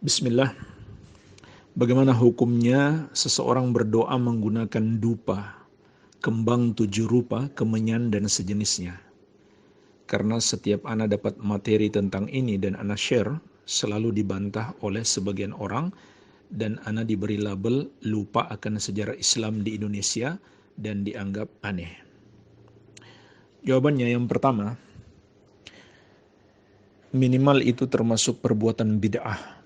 Bismillah. Bagaimana hukumnya seseorang berdoa menggunakan dupa, kembang 7 rupa, kemenyan, dan sejenisnya? Karena setiap ana dapat materi tentang ini dan ana share, selalu dibantah oleh sebagian orang dan ana diberi label lupa akan sejarah Islam di Indonesia dan dianggap aneh. Jawabannya yang pertama, minimal itu termasuk perbuatan bid'ah,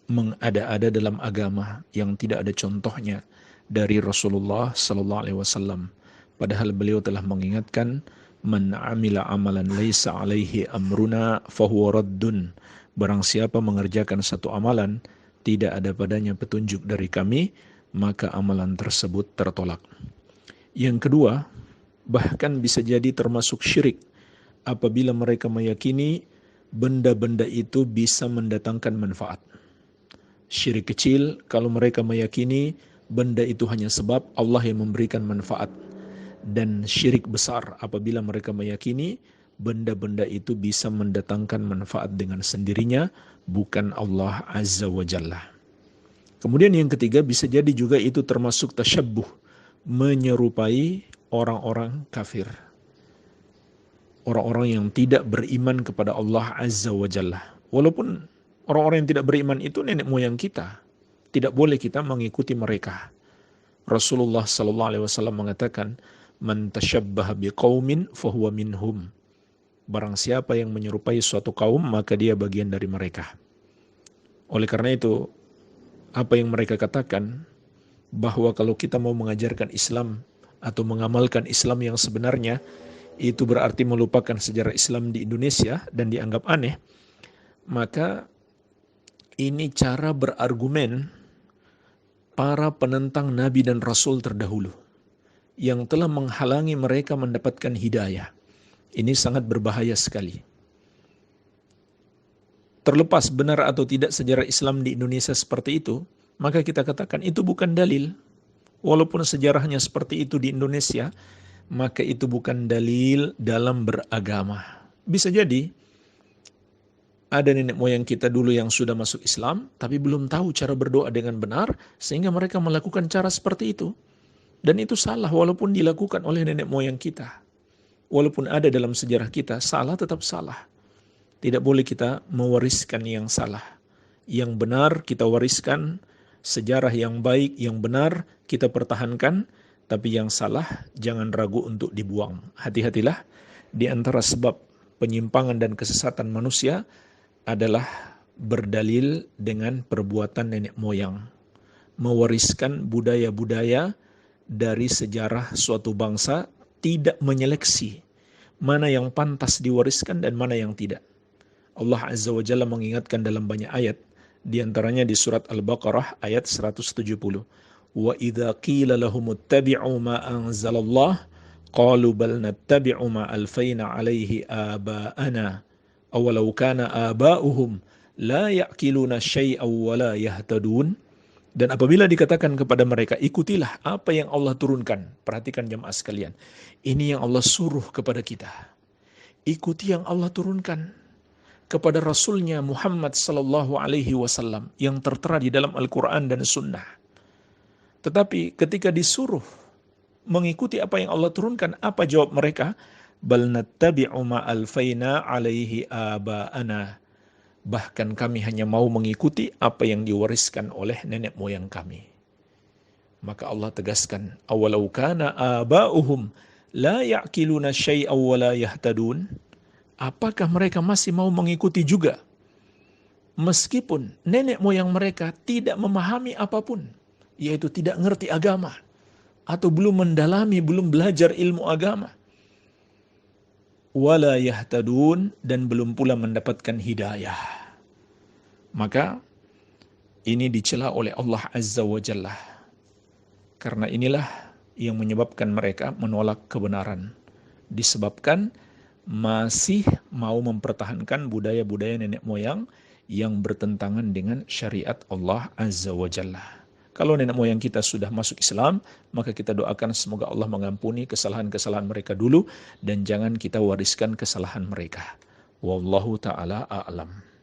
mengada-ada dalam agama yang tidak ada contohnya dari Rasulullah sallallahu alaihi wasallam. Padahal beliau telah mengingatkan, man amila amalan laisa alaihi amruna fahuwa raddun. Barang siapa mengerjakan satu amalan tidak ada padanya petunjuk dari kami, maka amalan tersebut tertolak. Yang kedua, bahkan bisa jadi termasuk syirik apabila mereka meyakini benda-benda itu bisa mendatangkan manfaat. Syirik kecil kalau mereka meyakini benda itu hanya sebab Allah yang memberikan manfaat. Dan syirik besar apabila mereka meyakini benda-benda itu bisa mendatangkan manfaat dengan sendirinya, bukan Allah Azza wa Jalla. Kemudian yang ketiga, bisa jadi juga itu termasuk tasyabbuh, menyerupai orang-orang kafir, orang-orang yang tidak beriman kepada Allah Azza wa Jalla. Walaupun orang-orang yang tidak beriman itu nenek moyang kita, tidak boleh kita mengikuti mereka. Rasulullah sallallahu alaihi wasallam mengatakan, man tasyabbaha biqaumin fahuwa minhum. Barang siapa yang menyerupai suatu kaum, maka dia bagian dari mereka. Oleh karena itu, apa yang mereka katakan, bahwa kalau kita mau mengajarkan Islam atau mengamalkan Islam yang sebenarnya, itu berarti melupakan sejarah Islam di Indonesia dan dianggap aneh, maka ini cara berargumen para penentang Nabi dan Rasul terdahulu yang telah menghalangi mereka mendapatkan hidayah. Ini sangat berbahaya sekali. Terlepas benar atau tidak sejarah Islam di Indonesia seperti itu, maka kita katakan itu bukan dalil. Walaupun sejarahnya seperti itu di Indonesia, maka itu bukan dalil dalam beragama. Bisa jadi ada nenek moyang kita dulu yang sudah masuk Islam, tapi belum tahu cara berdoa dengan benar, sehingga mereka melakukan cara seperti itu. Dan itu salah walaupun dilakukan oleh nenek moyang kita. Walaupun ada dalam sejarah kita, salah tetap salah. Tidak boleh kita mewariskan yang salah. Yang benar kita wariskan, sejarah yang baik, yang benar kita pertahankan, tapi yang salah jangan ragu untuk dibuang. Hati-hatilah, di antara sebab penyimpangan dan kesesatan manusia adalah berdalil dengan perbuatan nenek moyang. Mewariskan budaya-budaya dari sejarah suatu bangsa, tidak menyeleksi mana yang pantas diwariskan dan mana yang tidak. Allah Azza wa Jalla mengingatkan dalam banyak ayat, di antaranya di surat Al-Baqarah ayat 170. Wa idza qila lahum ittabi'u ma anzalallah qalu bal nattabi'u ma alfayna 'alaihi aba'ana awalau kana aba'uhum la ya'qiluna syai'aw wa la yahtadun. Dan apabila dikatakan kepada mereka, ikutilah apa yang Allah turunkan. Perhatikan jemaah sekalian, ini yang Allah suruh kepada kita. Ikuti yang Allah turunkan kepada Rasulnya Muhammad sallallahu alaihi wasallam yang tertera di dalam Al-Quran dan Sunnah. Tetapi ketika disuruh mengikuti apa yang Allah turunkan, apa jawab mereka? Bal nattabi'u ma alfayna alaihi aba'ana. Bahkan kami hanya mau mengikuti apa yang diwariskan oleh nenek moyang kami. Maka Allah tegaskan, awalau kana aba'uhum la ya'qiluna syai'aw wa la yahtadun. Apakah mereka masih mau mengikuti juga meskipun nenek moyang mereka tidak memahami apapun, yaitu tidak ngerti agama atau belum mendalami, belum belajar ilmu agama, wala yahtadun, dan belum pula mendapatkan hidayah. Maka ini dicela oleh Allah Azza wa Jalla. Karena inilah yang menyebabkan mereka menolak kebenaran, disebabkan masih mau mempertahankan budaya-budaya nenek moyang yang bertentangan dengan syariat Allah Azza wa Jalla. Kalau nenek moyang kita sudah masuk Islam, maka kita doakan semoga Allah mengampuni kesalahan-kesalahan mereka dulu, dan jangan kita wariskan kesalahan mereka. Wallahu ta'ala a'lam.